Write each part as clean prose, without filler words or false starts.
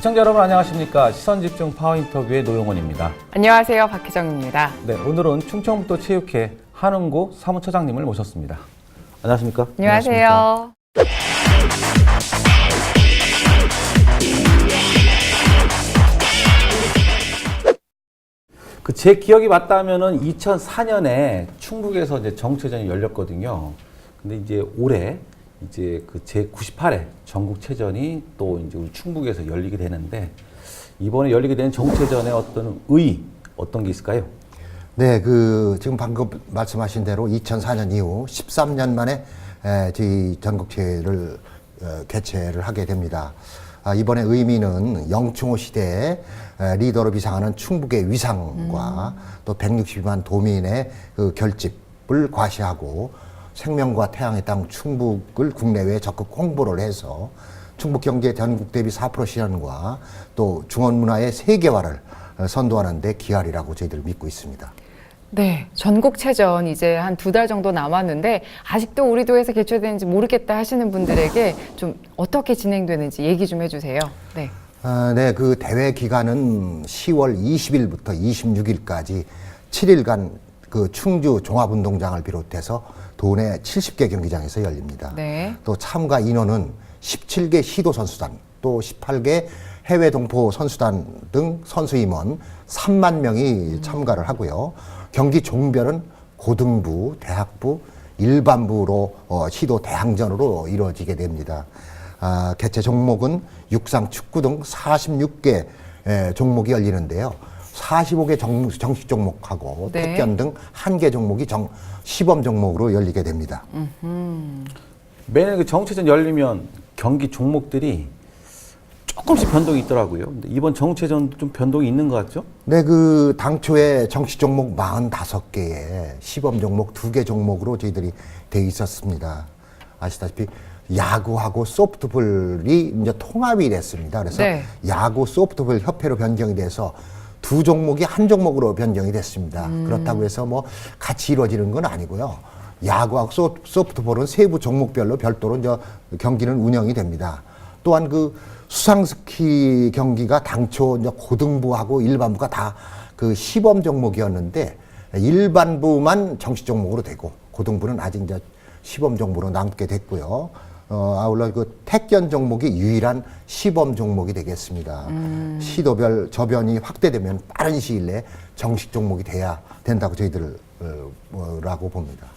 시청자 여러분 안녕하십니까. 시선집중 파워인터뷰의 노용원입니다. 안녕하세요. 박희정입니다. 네, 오늘은 충청북도 체육회 한은구 사무처장님을 모셨습니다. 안녕하십니까? 안녕하세요. 제 기억이 맞다면은 2004년에 충북에서 이제 정체전이 열렸거든요. 근데 이제 올해 이제 제 98회 전국체전이 또 이제 우리 충북에서 열리게 되는데 이번에 열리게 된 정체전의 어떤 어떤 게 있을까요? 네, 지금 방금 말씀하신 대로 2004년 이후 13년 만에 저희 전국체를 개최를 하게 됩니다. 이번에 의미는 영충호 시대에 리더로 비상하는 충북의 위상과 또 162만 도민의 결집을 과시하고 생명과 태양의 땅 충북을 국내외에 적극 홍보를 해서 충북 경제 전국 대비 4% 실현과 또 중원 문화의 세계화를 선도하는 데 기할이라고 저희들 믿고 있습니다. 네, 전국체전 이제 한 2달 정도 남았는데 아직도 우리 도에서 개최되는지 모르겠다 하시는 분들에게 좀 어떻게 진행되는지 얘기 좀 해주세요. 네. 네, 대회 기간은 10월 20일부터 26일까지 7일간 충주 종합운동장을 비롯해서 도내 70개 경기장에서 열립니다. 네. 또 참가 인원은 17개 시도 선수단, 또 18개 해외 동포 선수단 등 선수 임원 3만 명이 참가를 하고요. 경기 종별은 고등부, 대학부, 일반부로 시도 대항전으로 이루어지게 됩니다. 개최 종목은 육상, 축구 등 46개 종목이 열리는데요. 45개 정식 종목하고 네. 태권 등 1개 종목이 시범 종목으로 열리게 됩니다. 매년 정체전 열리면 경기 종목들이 조금씩 변동이 있더라고요. 근데 이번 정체전도 좀 변동이 있는 것 같죠? 네, 당초에 정식 종목 45개에 시범 종목 2개 종목으로 저희들이 돼 있었습니다. 아시다시피 야구하고 소프트볼이 이제 통합이 됐습니다. 그래서 네. 야구 소프트볼 협회로 변경이 돼서 두 종목이 한 종목으로 변경이 됐습니다. 그렇다고 해서 같이 이루어지는 건 아니고요. 야구하고 소프트볼은 세부 종목별로 별도로 이제 경기는 운영이 됩니다. 또한 수상스키 경기가 당초 이제 고등부하고 일반부가 다 시범 종목이었는데 일반부만 정식 종목으로 되고 고등부는 아직 이제 시범 종목으로 남게 됐고요. 아울러 태권 종목이 유일한 시범 종목이 되겠습니다. 시도별 저변이 확대되면 빠른 시일 내에 정식 종목이 돼야 된다고 저희들라고 봅니다.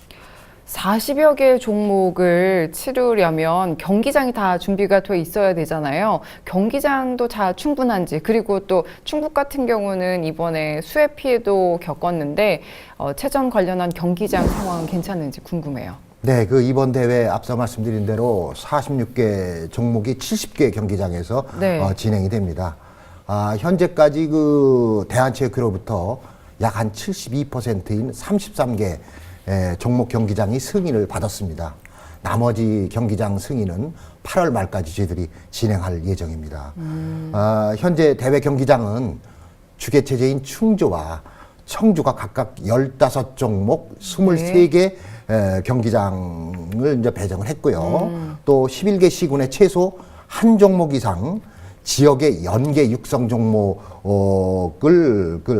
40여 개의 종목을 치르려면 경기장이 다 준비가 돼 있어야 되잖아요. 경기장도 다 충분한지, 그리고 또 충북 같은 경우는 이번에 수해 피해도 겪었는데 체전 관련한 경기장 상황은 괜찮은지 궁금해요. 네, 이번 대회 앞서 말씀드린 대로 46개 종목이 70개 경기장에서 네. 진행이 됩니다. 현재까지 대한체육회로부터 약 한 72%인 33개 종목 경기장이 승인을 받았습니다. 나머지 경기장 승인은 8월 말까지 저희들이 진행할 예정입니다. 현재 대회 경기장은 주개체제인 충주와 청주가 각각 15종목 23개 경기장을 이제 배정을 했고요. 또 11개 시군에 최소 한 종목 이상 지역의 연계 육성 종목을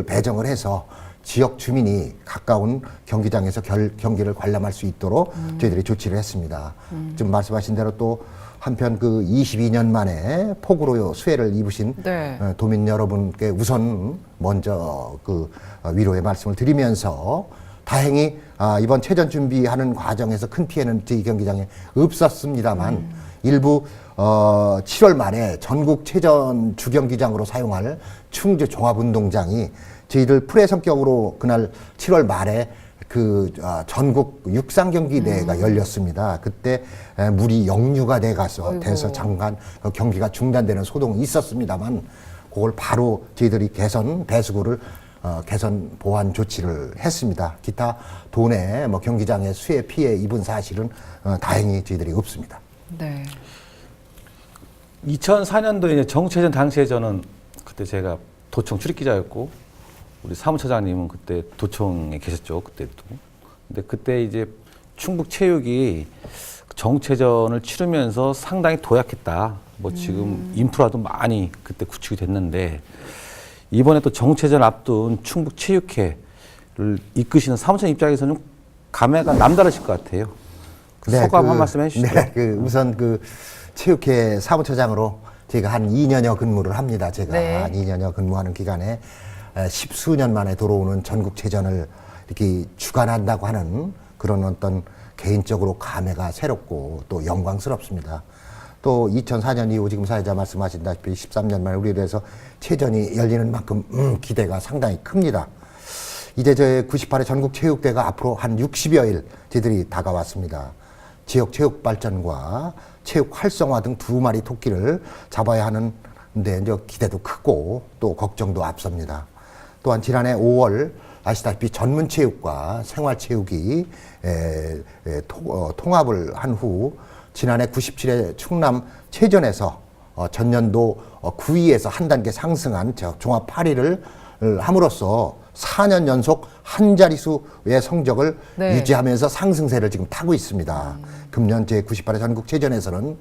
배정을 해서 지역 주민이 가까운 경기장에서 경기를 관람할 수 있도록 저희들이 조치를 했습니다. 지금 말씀하신 대로 또 한편 22년 만에 폭우로 수해를 입으신 네. 도민 여러분께 우선 먼저 위로의 말씀을 드리면서 다행히 이번 체전 준비하는 과정에서 큰 피해는 저희 경기장에 없었습니다만 일부 7월 말에 전국 체전 주경기장으로 사용할 충주 종합운동장이 저희들 프레 성격으로 그날 7월 말에 전국 육상 경기 대회가 열렸습니다. 그때 물이 역류가 돼서 잠깐 경기가 중단되는 소동이 있었습니다만 그걸 바로 저희들이 배수구를 개선 보완 조치를 했습니다. 기타 도내 경기장에 수해 피해 입은 사실은 다행히 저희들이 없습니다. 네. 2004년도에 정체전 당시에 저는 그때 제가 도청 출입기자였고 우리 사무처장님은 그때 도청에 계셨죠. 그때도. 근데 그때 이제 충북 체육이 정체전을 치르면서 상당히 도약했다. 뭐 지금 인프라도 많이 그때 구축이 됐는데 이번에 또 정체전 앞둔 충북 체육회를 이끄시는 사무처 입장에서는 감회가 남다르실 것 같아요. 그 소감 한 말씀 해주시죠. 네, 우선 체육회 사무처장으로 제가 한 2년여 근무를 합니다. 제가 네. 한 2년여 근무하는 기간에 10수년 만에 돌아오는 전국체전을 이렇게 주관한다고 하는 그런 어떤 개인적으로 감회가 새롭고 또 영광스럽습니다. 또 2004년 이후 지금 사회자 말씀하신다시피 13년 만에 우리에 대해서 체전이 열리는 만큼 기대가 상당히 큽니다. 이제 제 98회 전국체육대가 앞으로 한 60여일 저희들이 다가왔습니다. 지역 체육 발전과 체육 활성화 등 두 마리 토끼를 잡아야 하는데 이제 기대도 크고 또 걱정도 앞섭니다. 또한 지난해 5월 아시다시피 전문체육과 생활체육이 통합을 한 후 지난해 97회 충남 체전에서 전년도 9위에서 한 단계 상승한 종합 8위를 함으로써 4년 연속 한 자릿수의 성적을 네. 유지하면서 상승세를 지금 타고 있습니다. 금년 제98회 전국체전에서는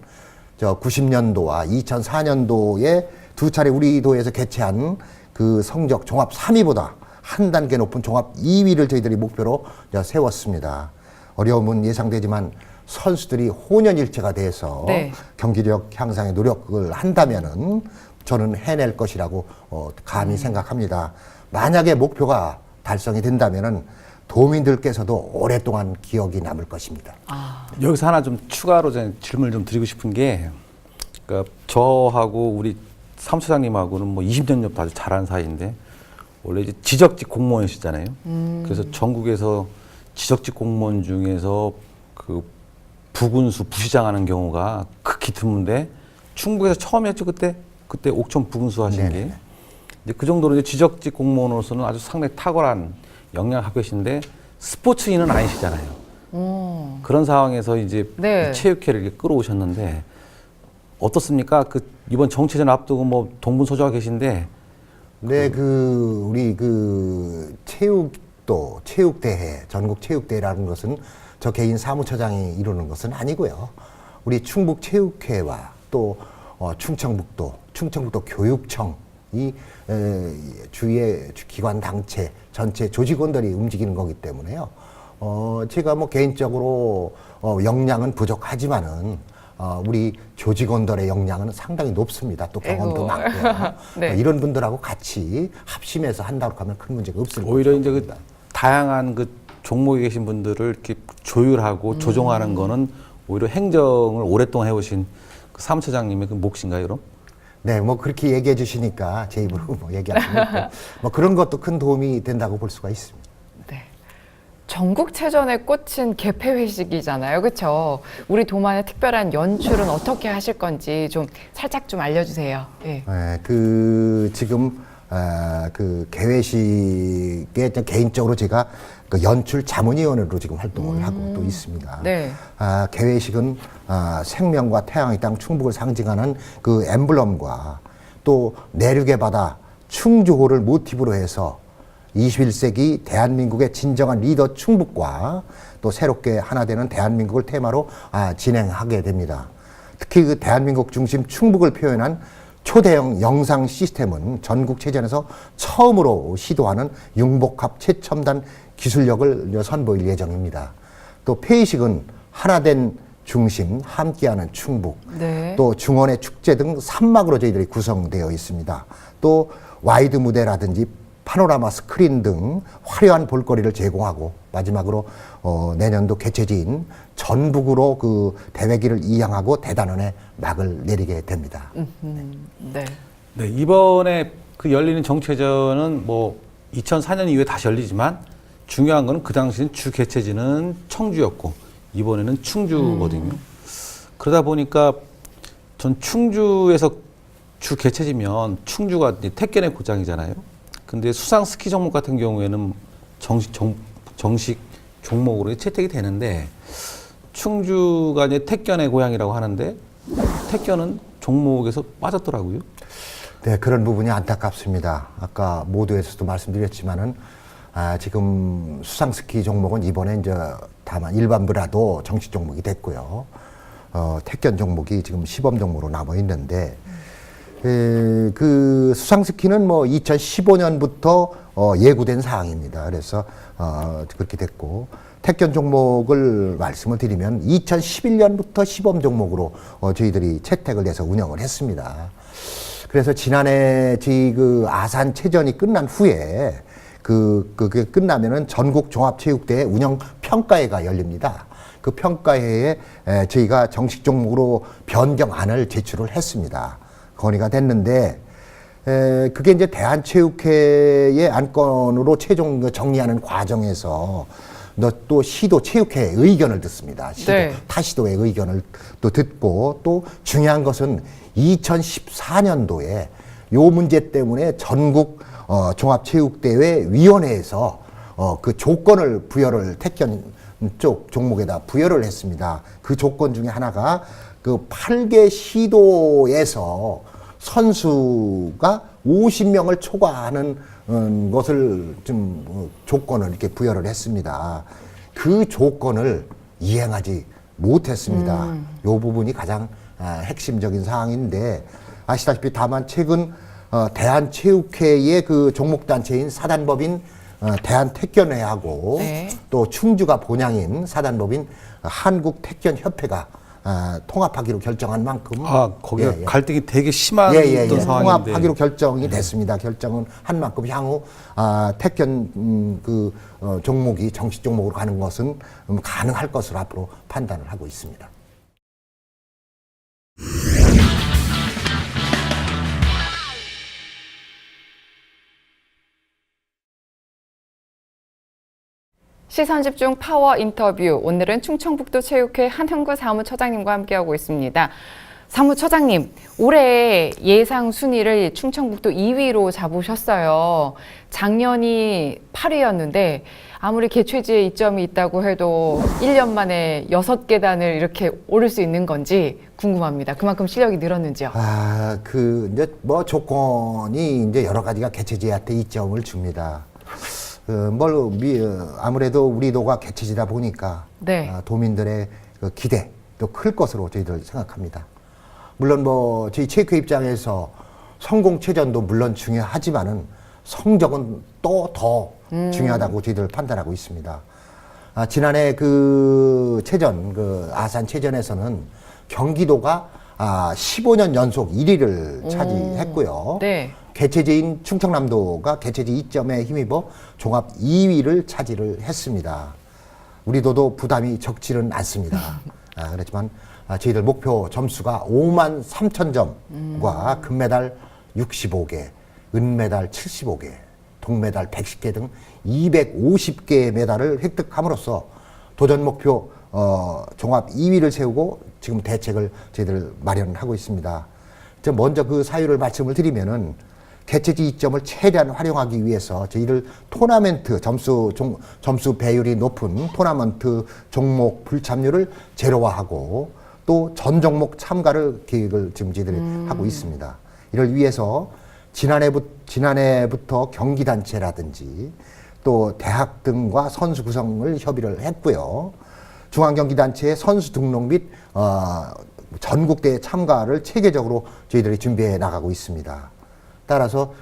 90년도와 2004년도에 두 차례 우리 도에서 개최한 그 성적 종합 3위보다 한 단계 높은 종합 2위를 저희들이 목표로 세웠습니다. 어려움은 예상되지만 선수들이 혼연일체가 돼서 네. 경기력 향상에 노력을 한다면은 저는 해낼 것이라고 감히 생각합니다. 만약에 목표가 달성이 된다면은 도민들께서도 오랫동안 기억이 남을 것입니다. 여기서 하나 좀 추가로 질문을 좀 드리고 싶은 게, 그러니까 저하고 우리 사무처장님하고는 뭐 20년 전부터 아주 잘하는 사이인데, 원래 이제 지적직 공무원이시잖아요. 그래서 전국에서 지적직 공무원 중에서 그 부군수, 부시장 하는 경우가 극히 드문데, 충북에서 처음이었죠, 그때 옥천 부군수 하신 네네. 게. 이제 그 정도로 이제 지적직 공무원으로서는 아주 상당히 탁월한 역량을 갖고 계신데, 스포츠인은 아니시잖아요. 그런 상황에서 이제 네. 이 체육회를 이렇게 끌어오셨는데, 어떻습니까? 이번 정체전 앞두고 뭐 동분서주가 계신데, 네, 우리 체육대회, 전국체육대회라는 것은 저 개인 사무처장이 이루는 것은 아니고요. 우리 충북체육회와 또 충청북도 교육청이 주위의 기관 단체 전체 조직원들이 움직이는 거기 때문에요. 제가 뭐 개인적으로 역량은 부족하지만은 우리 조직원들의 역량은 상당히 높습니다. 또 경험도 아이고. 많고요. 네. 이런 분들하고 같이 합심해서 한다고 하면 큰 문제가 없을 거예요. 오히려 이제 다양한 종목에 계신 분들을 이렇게 조율하고 조정하는 거는 오히려 행정을 오랫동안 해오신 그 사무처장님의 그 몫인가요, 그럼? 네, 뭐 그렇게 얘기해 주시니까 제 입으로 뭐 얘기하시면 뭐 그런 것도 큰 도움이 된다고 볼 수가 있습니다. 네. 전국체전에 꽂힌 개폐회식이잖아요. 그렇죠? 우리 도만의 특별한 연출은 어떻게 하실 건지 좀 살짝 좀 알려주세요. 예. 네, 지금 개회식에 개인적으로 제가 그 연출 자문위원으로 지금 활동을 하고 또 있습니다. 네. 개회식은 생명과 태양의 땅 충북을 상징하는 그 엠블럼과 또 내륙의 바다 충주호를 모티브로 해서 21세기 대한민국의 진정한 리더 충북과 또 새롭게 하나 되는 대한민국을 테마로 진행하게 됩니다. 특히 그 대한민국 중심 충북을 표현한 초대형 영상 시스템은 전국체전에서 처음으로 시도하는 융복합 최첨단 기술력을 선보일 예정입니다. 또 폐의식은 하나된 중심, 함께하는 충북, 네. 또 중원의 축제 등 3막으로 저희들이 구성되어 있습니다. 또 와이드 무대라든지 파노라마 스크린 등 화려한 볼거리를 제공하고 마지막으로 내년도 개최지인 전북으로 그 대회기를 이양하고 대단원에 막을 내리게 됩니다. 네. 네, 이번에 그 열리는 정체전은 뭐 2004년 이후에 다시 열리지만 중요한 거는 그 당시엔 주 개최지는 청주였고 이번에는 충주거든요. 그러다 보니까 전 충주에서 주 개최지면 충주가 이제 택견의 고장이잖아요. 근데 수상 스키 종목 같은 경우에는 정식 종목으로 채택이 되는데 충주가 이제 택견의 고향이라고 하는데 택견은 종목에서 빠졌더라고요. 네, 그런 부분이 안타깝습니다. 아까 모두에서도 말씀드렸지만은 지금 수상 스키 종목은 이번에 이제 다만 일반부라도 정식 종목이 됐고요. 택견 종목이 지금 시범 종목으로 남아 있는데 그 수상스키는 뭐 2015년부터 예고된 사항입니다. 그래서 그렇게 됐고 택견 종목을 말씀을 드리면 2011년부터 시범 종목으로 저희들이 채택을 해서 운영을 했습니다. 그래서 지난해 저희 그 아산체전이 끝난 후에 그게 끝나면은 전국 종합체육대회 운영 평가회가 열립니다. 그 평가회에 저희가 정식 종목으로 변경안을 제출을 했습니다. 건의가 됐는데 그게 이제 대한체육회의 안건으로 최종 정리하는 과정에서 또 시도 체육회 의견을 듣습니다. 시도, 네. 타시도의 의견을 또 듣고 또 중요한 것은 2014년도에 요 문제 때문에 전국 종합체육대회 위원회에서 그 조건을 부여를 택견 쪽 종목에다 부여를 했습니다. 그 조건 중에 하나가 그 8개 시도에서 선수가 50명을 초과하는 것을 좀 조건을 이렇게 부여를 했습니다. 그 조건을 이행하지 못했습니다. 이 부분이 가장 핵심적인 사항인데 아시다시피 다만 최근 대한체육회의 그 종목단체인 사단법인 대한택견회하고 네. 또 충주가 본향인 사단법인 한국택견협회가 통합하기로 결정한 만큼 거기가 갈등이 되게 심한 어떤 상황인데 통합하기로 결정이 됐습니다. 결정은 한 만큼 향후 택견 종목이 정식 종목으로 가는 것은 가능할 것으로 앞으로 판단을 하고 있습니다. 시선집중 파워 인터뷰. 오늘은 충청북도 체육회 한형구 사무처장님과 함께하고 있습니다. 사무처장님, 올해 예상 순위를 충청북도 2위로 잡으셨어요. 작년이 8위였는데 아무리 개최지에 이점이 있다고 해도 1년 만에 6계단을 이렇게 오를 수 있는 건지 궁금합니다. 그만큼 실력이 늘었는지요? 이제 뭐 조건이 이제 여러 가지가 개최지한테 이점을 줍니다. 아무래도 우리 도가 개최지다 보니까 네. 도민들의 그 기대도 클 것으로 저희들 생각합니다. 물론 뭐 저희 체육회 입장에서 성공체전도 물론 중요하지만은 성적은 또 더 중요하다고 저희들 판단하고 있습니다. 지난해 그 체전, 그 아산체전에서는 경기도가 15년 연속 1위를 차지했고요. 네. 개최지인 충청남도가 개최지 2점에 힘입어 종합 2위를 차지를 했습니다. 우리 도도 부담이 적지는 않습니다. 그렇지만 저희들 목표 점수가 5만 3천 점과 금메달 65개, 은메달 75개, 동메달 110개 등 250개의 메달을 획득함으로써 도전 목표 종합 2위를 세우고 지금 대책을 저희들 마련하고 있습니다. 먼저 그 사유를 말씀을 드리면은 개최지 이점을 최대한 활용하기 위해서 저희들 토너먼트 점수 배율이 높은 토너먼트 종목 불참률을 제로화하고 또 전 종목 참가를 계획을 지금 저희들이 하고 있습니다. 이를 위해서 지난해부터 경기단체라든지 또 대학 등과 선수 구성을 협의를 했고요. 중앙경기단체의 선수 등록 및 전국대회 참가를 체계적으로 저희들이 준비해 나가고 있습니다. 따라서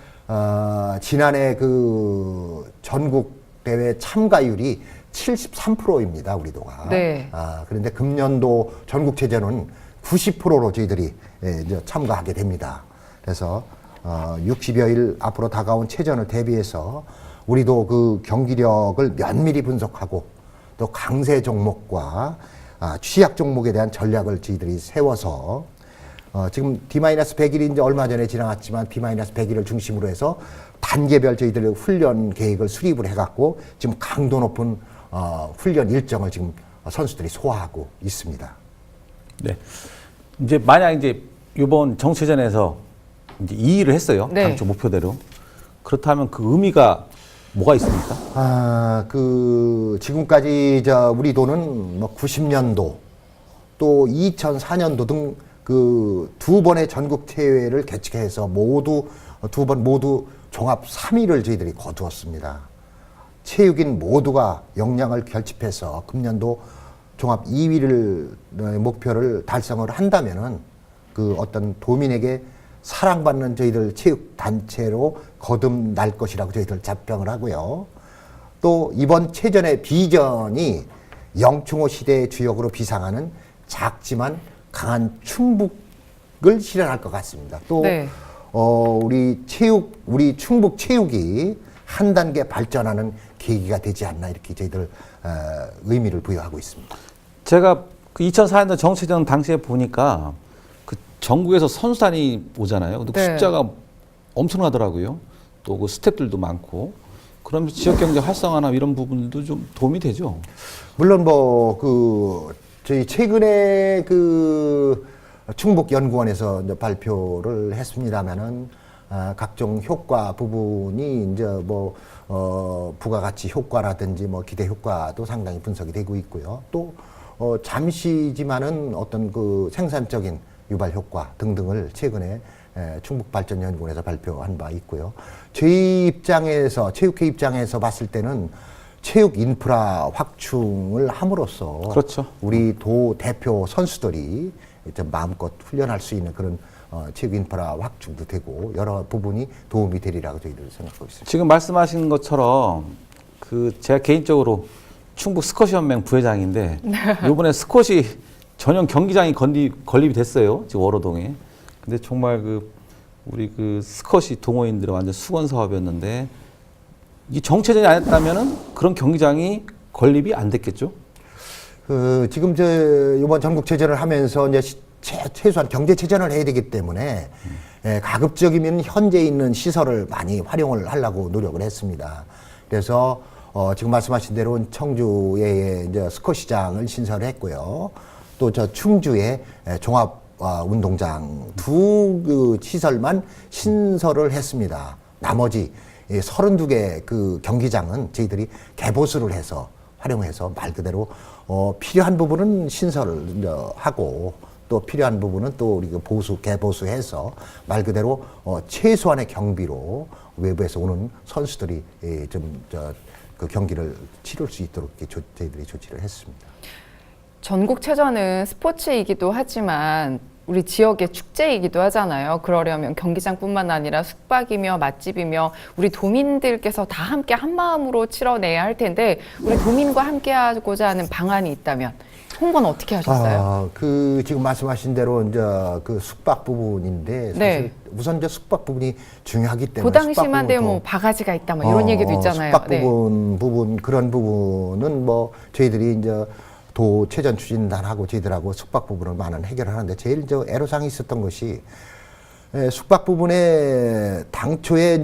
지난해 그 전국 대회 참가율이 73%입니다, 우리 도가. 네. 그런데 금년도 전국체전은 90%로 저희들이 이제 참가하게 됩니다. 그래서 60여일 앞으로 다가온 체전을 대비해서 우리도 그 경기력을 면밀히 분석하고 또 강세 종목과 취약 종목에 대한 전략을 저희들이 세워서 지금 D-100일이 이제 얼마 전에 지나갔지만 D-100일을 중심으로 해서 단계별 저희들의 훈련 계획을 수립을 해갖고 지금 강도 높은 훈련 일정을 지금 선수들이 소화하고 있습니다. 네. 이제 만약 이제 이번 정체전에서 이제 2위를 했어요. 네. 당초 목표대로. 그렇다면 그 의미가 뭐가 있습니까? 지금까지 우리 도는 뭐 90년도 또 2004년도 등 그 두 번의 전국 대회를 개최해서 두 번 모두 종합 3위를 저희들이 거두었습니다. 체육인 모두가 역량을 결집해서 금년도 종합 2위를 목표를 달성을 한다면은 그 어떤 도민에게 사랑받는 저희들 체육 단체로 거듭날 것이라고 저희들 자평을 하고요. 또 이번 체전의 비전이 영충호 시대의 주역으로 비상하는 작지만 강한 충북을 실현할 것 같습니다. 또 네. 우리 충북 체육이 한 단계 발전하는 계기가 되지 않나 이렇게 저희들 의미를 부여하고 있습니다. 제가 그 2004년도 정체전 당시에 보니까 그 전국에서 선수단이 오잖아요. 근데 그 네. 숫자가 엄청나더라고요. 또 그 스태프들도 많고. 그럼 지역 경제 활성화나 이런 부분도 좀 도움이 되죠. 물론 저희 최근에 충북연구원에서 이제 발표를 했습니다만은 각종 효과 부분이 이제 부가가치 효과라든지 기대 효과도 상당히 분석이 되고 있고요. 또 잠시지만은 어떤 그 생산적인 유발 효과 등등을 최근에 충북발전연구원에서 발표한 바 있고요. 저희 입장에서 체육회 입장에서 봤을 때는 체육 인프라 확충을 함으로써 그렇죠. 우리 도 대표 선수들이 좀 마음껏 훈련할 수 있는 그런 체육 인프라 확충도 되고 여러 부분이 도움이 되리라고 저희들 생각하고 있습니다. 지금 말씀하신 것처럼 제가 개인적으로 충북 스쿼시 연맹 부회장인데 이번에 스쿼시 전용 경기장이 건립이 됐어요. 지금 월호동에. 근데 정말 우리 스쿼시 동호인들의 완전 수건 사업이었는데 이 정체전이 안 했다면은 그런 경기장이 건립이 안 됐겠죠? 지금 이번 전국체전을 하면서 이제 최소한 경제체전을 해야 되기 때문에 가급적이면 현재 있는 시설을 많이 활용을 하려고 노력을 했습니다. 그래서 지금 말씀하신 대로 청주에 이제 스쿼시장을 신설했고요. 또 충주에 종합 운동장 두 시설만 신설을 했습니다. 나머지 32개 그 경기장은 저희들이 개보수를 해서 활용해서 말 그대로 필요한 부분은 신설을 하고 또 필요한 부분은 또 우리 개보수해서 말 그대로 최소한의 경비로 외부에서 오는 선수들이 그 경기를 치를 수 있도록 저희들이 조치를 했습니다. 전국체전은 스포츠이기도 하지만 우리 지역의 축제이기도 하잖아요. 그러려면 경기장뿐만 아니라 숙박이며 맛집이며 우리 도민들께서 다 함께 한 마음으로 치러내야 할 텐데 우리 도민과 함께 하고자 하는 방안이 있다면 홍보는 어떻게 하셨어요? 지금 말씀하신 대로 이제 그 숙박 부분인데 사실 네. 우선 이제 숙박 부분이 중요하기 때문에 그 당시만 해도 바가지가 있다 이런 얘기도 있잖아요. 숙박 네. 부분 그런 부분은 저희들이 이제 도체전 추진단하고 저희들하고 숙박 부분을 많은 해결을 하는데 제일 애로사항이 있었던 것이 숙박 부분에 당초에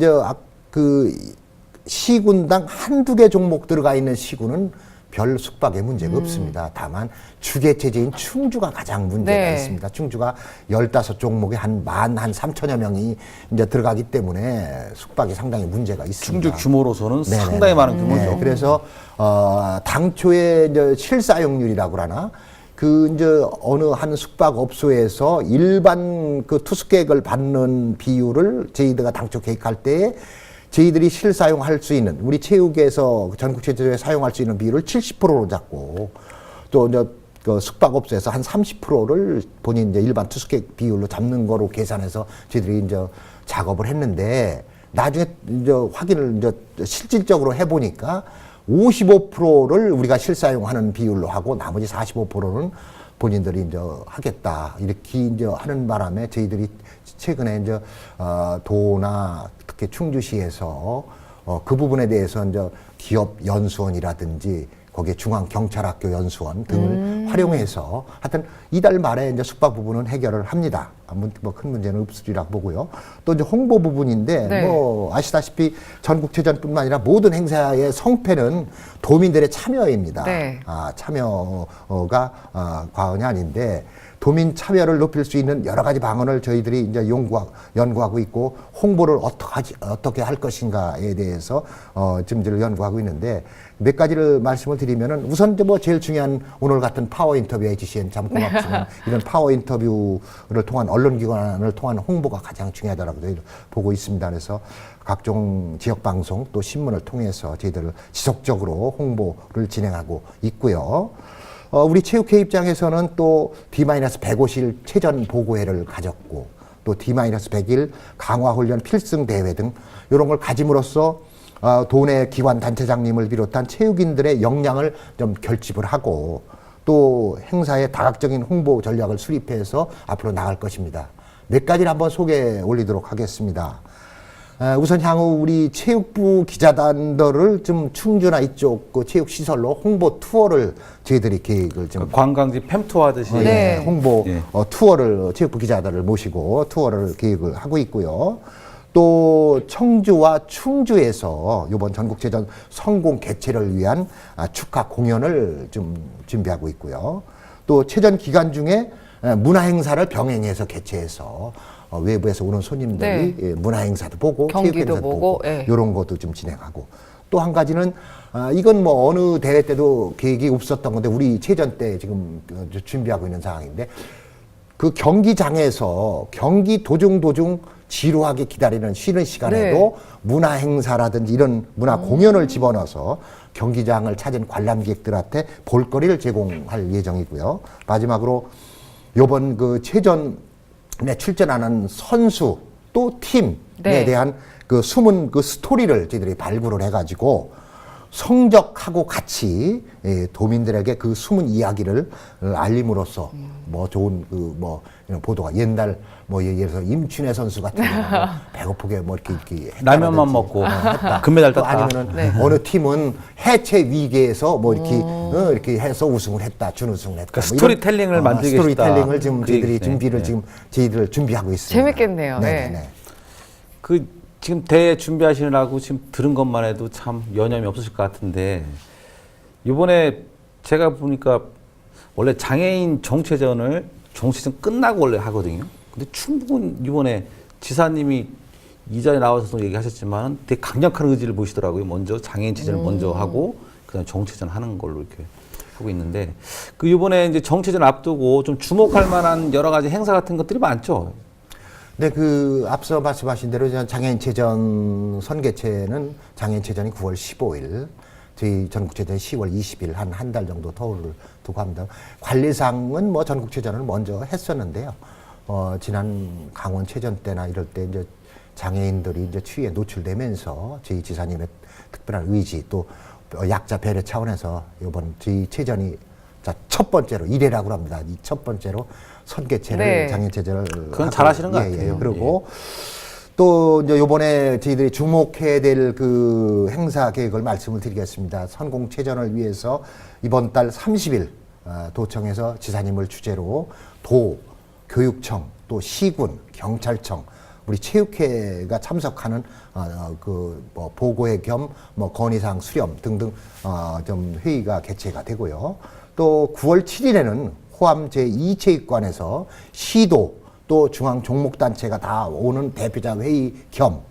시군당 한두 개 종목 들어가 있는 시군은 별 숙박에 문제가 없습니다. 다만 주계체제인 충주가 가장 문제가 네. 있습니다. 충주가 15종목에 한 13,000여 명이 이제 들어가기 때문에 숙박이 상당히 문제가 있습니다. 충주 규모로서는 네네네. 상당히 많은 규모죠. 네, 그래서 당초에 이제 실사용률이라고 그러나 어느 한 숙박업소에서 일반 투숙객을 받는 비율을 저희들가 당초 계획할 때 저희들이 실사용할 수 있는 우리 체육에서 전국체조에 사용할 수 있는 비율을 70%로 잡고 또 이제 숙박업소에서 한 30%를 본인 이제 일반 투숙객 비율로 잡는 거로 계산해서 저희들이 이제 작업을 했는데 나중에 이제 확인을 이제 실질적으로 해보니까 55%를 우리가 실사용하는 비율로 하고 나머지 45%는 본인들이 이제 하겠다 이렇게 이제 하는 바람에 저희들이 최근에 이제 도나 특히 충주시에서 그 부분에 대해서 이제 기업 연수원이라든지 거기에 중앙경찰학교 연수원 등을 활용해서 하여튼 이달 말에 이제 숙박 부분은 해결을 합니다. 큰 문제는 없으리라고 보고요. 또 이제 홍보 부분인데 네. 아시다시피 전국체전뿐만 아니라 모든 행사의 성패는 도민들의 참여입니다. 네. 참여가 과언이 아닌데 도민 참여를 높일 수 있는 여러 가지 방안을 저희들이 이제 연구하고 있고 홍보를 어떻게 할 것인가에 대해서 지금 연구하고 있는데 몇 가지를 말씀을 드리면은 우선 제일 중요한 오늘 같은 파워 인터뷰 HCN 참 고맙지만 이런 파워 인터뷰를 통한 언론기관을 통한 홍보가 가장 중요하다고 저희들 보고 있습니다. 그래서 각종 지역 방송 또 신문을 통해서 저희들 지속적으로 홍보를 진행하고 있고요. 우리 체육회 입장에서는 또 D-150일 체전 보고회를 가졌고 또 D-100일 강화훈련 필승 대회 등 이런 걸 가짐으로써 도내 기관 단체장님을 비롯한 체육인들의 역량을 좀 결집을 하고 또 행사에 다각적인 홍보 전략을 수립해서 앞으로 나갈 것입니다. 몇 가지를 한번 소개해 올리도록 하겠습니다. 우선 향후 우리 체육부 기자단들을 좀 충주나 이쪽 그 체육시설로 홍보 투어를 저희들이 계획을 좀 관광지 팸투어 하듯이 네. 홍보 예. 투어를 체육부 기자들을 모시고 투어를 계획을 하고 있고요. 또 청주와 충주에서 이번 전국체전 성공 개최를 위한 축하 공연을 좀 준비하고 있고요. 또 체전 기간 중에 문화 행사를 병행해서 개최해서 외부에서 오는 손님들이 네. 문화 행사도 보고 경기도 체육 행사도 보고 예. 이런 것도 좀 진행하고 또 한 가지는 이건 뭐 어느 대회 때도 계획이 없었던 건데 우리 체전 때 지금 준비하고 있는 상황인데 그 경기장에서 경기 도중 지루하게 기다리는 쉬는 시간에도 네. 문화 행사라든지 이런 문화 공연을 집어넣어서 경기장을 찾은 관람객들한테 볼거리를 제공할 예정이고요. 마지막으로 이번 그 체전에 출전하는 선수 또 팀에 네. 대한 그 숨은 그 스토리를 저희들이 발굴을 해가지고 성적하고 같이 도민들에게 그 숨은 이야기를 알림으로써 뭐 좋은 그 뭐 이런 보도가 옛날 뭐 예를 들어서 임춘혜 선수 같은 경우 배고프게 뭐 이렇게 라면만 먹고 금메달 또 땄다. 아니면은 네. 어느 팀은 해체 위기에서 뭐 이렇게 해서 우승을 했다, 준우승을 했다. 그러니까 뭐 스토리텔링을 이런, 만들고 계시다. 스토리텔링을 지금 그 저희들이 얘기네. 준비를 네. 지금 저희들 준비하고 있습니다. 재밌겠네요. 네네. 네. 그 지금 대회 준비하시느라고 지금 들은 것만 해도 참 여념이 없으실 것 같은데 이번에 제가 보니까 원래 장애인 정체전 끝나고 원래 하거든요. 근데 충북은 이번에 지사님이 이 자리에 나와서도 얘기하셨지만 되게 강력한 의지를 보이시더라고요. 먼저 장애인 체전을 먼저 하고 그다음 정체전 하는 걸로 이렇게 하고 있는데 그 이번에 이제 정체전 앞두고 좀 주목할 만한 여러 가지 행사 같은 것들이 많죠. 네, 그 앞서 말씀하신 대로 장애인체전 선개체는 장애인체전이 9월 15일, 저희 전국체전이 10월 20일 한 달 정도 터울을 두고 합니다. 관리상은 뭐 전국체전을 먼저 했었는데요. 지난 강원체전 때나 이럴 때 이제 장애인들이 이제 추위에 노출되면서 저희 지사님의 특별한 의지 또 약자 배려 차원에서 이번 저희 체전이 첫 번째로 이례라고 합니다. 이 첫 번째로 선개체를 네. 장애체전을 그건 잘하시는 것 같아요. 그리고 또 이제 이번에 저희들이 주목해야 될 그 행사 계획을 말씀을 드리겠습니다. 선공체전을 위해서 이번 달 30일 도청에서 지사님을 주재로 도, 교육청, 또 시군, 경찰청, 우리 체육회가 참석하는 그 뭐 보고회 겸 뭐 건의사항 수렴 등등 좀 회의가 개최가 되고요. 또 9월 7일에는 호암 제2체육관에서 시도 또 중앙 종목단체가 다 오는 대표자 회의 겸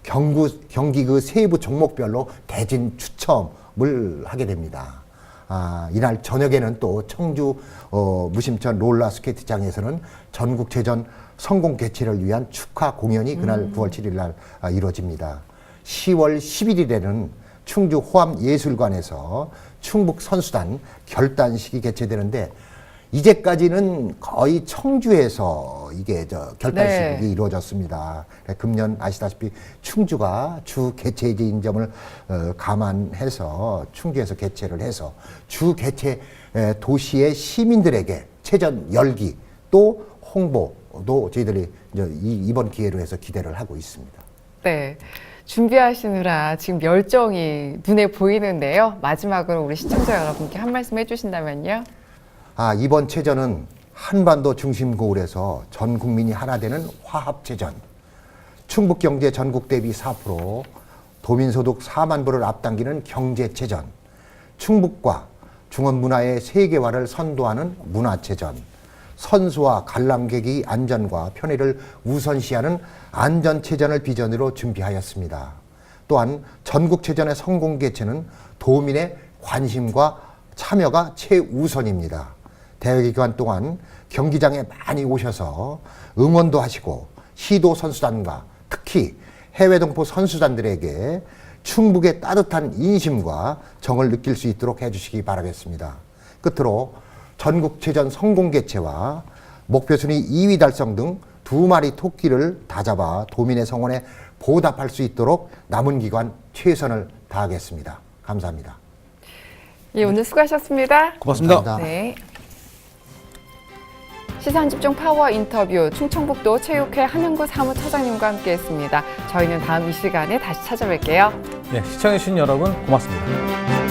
경기 그 세부 종목별로 대진 추첨을 하게 됩니다. 이날 저녁에는 또 청주 무심천 롤러스케이트장에서는 전국체전 성공 개최를 위한 축하 공연이 그날 9월 7일 날 이루어집니다. 10월 11일에는 충주 호암예술관에서 충북 선수단 결단식이 개최되는데 이제까지는 거의 청주에서 이게 결단식이 네. 이루어졌습니다. 금년 아시다시피 충주가 주 개최지인 점을 감안해서 충주에서 개최를 해서 주 개최 도시의 시민들에게 체전 열기 또 홍보도 저희들이 이제 이번 기회로 해서 기대를 하고 있습니다. 네. 준비하시느라 지금 열정이 눈에 보이는데요. 마지막으로 우리 시청자 여러분께 한 말씀 해주신다면요. 이번 체전은 한반도 중심 고을에서 전 국민이 하나 되는 화합체전, 충북경제 전국 대비 4%, 도민소득 4만 불을 앞당기는 경제체전, 충북과 중원문화의 세계화를 선도하는 문화체전, 선수와 관람객의 안전과 편의를 우선시하는 안전체전을 비전으로 준비하였습니다. 또한 전국체전의 성공 개최는 도민의 관심과 참여가 최우선입니다. 대회 기간 동안 경기장에 많이 오셔서 응원도 하시고 시도 선수단과 특히 해외 동포 선수단들에게 충북의 따뜻한 인심과 정을 느낄 수 있도록 해주시기 바라겠습니다. 끝으로 전국체전 성공 개최와 목표 순위 2위 달성 등 2마리 토끼를 다 잡아 도민의 성원에 보답할 수 있도록 남은 기간 최선을 다하겠습니다. 감사합니다. 예, 오늘 수고하셨습니다. 고맙습니다. 감사합니다. 네. 시선집중 파워 인터뷰 충청북도 체육회 한영구 사무처장님과 함께했습니다. 저희는 다음 이 시간에 다시 찾아뵐게요. 네, 시청해주신 여러분 고맙습니다.